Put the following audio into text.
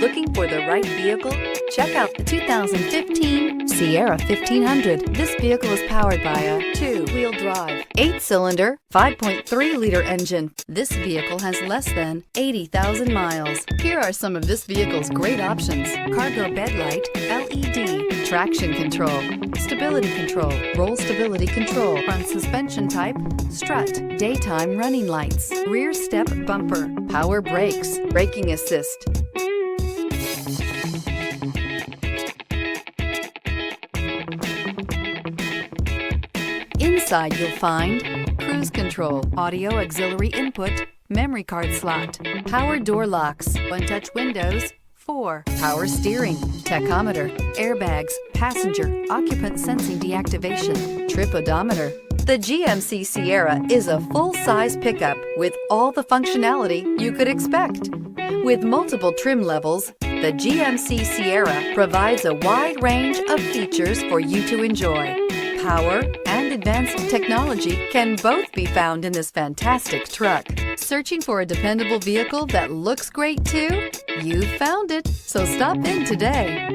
Looking for the right vehicle? Check out the 2015 Sierra 1500. This vehicle is powered by a two-wheel drive, 8-cylinder, 5.3-liter engine. This vehicle has less than 80,000 miles. Here are some of this vehicle's great options: cargo bed light, LED, traction control, stability control, roll stability control, front suspension type, strut, daytime running lights, rear step bumper, power brakes, braking assist. Inside you'll find cruise control, audio auxiliary input, memory card slot, power door locks, one-touch windows, 4, power steering, tachometer, airbags, passenger, occupant sensing deactivation, trip odometer. The GMC Sierra is a full-size pickup with all the functionality you could expect. With multiple trim levels, the GMC Sierra provides a wide range of features for you to enjoy. Power and advanced technology can both be found in this fantastic truck. Searching for a dependable vehicle that looks great too? You found it, so stop in today.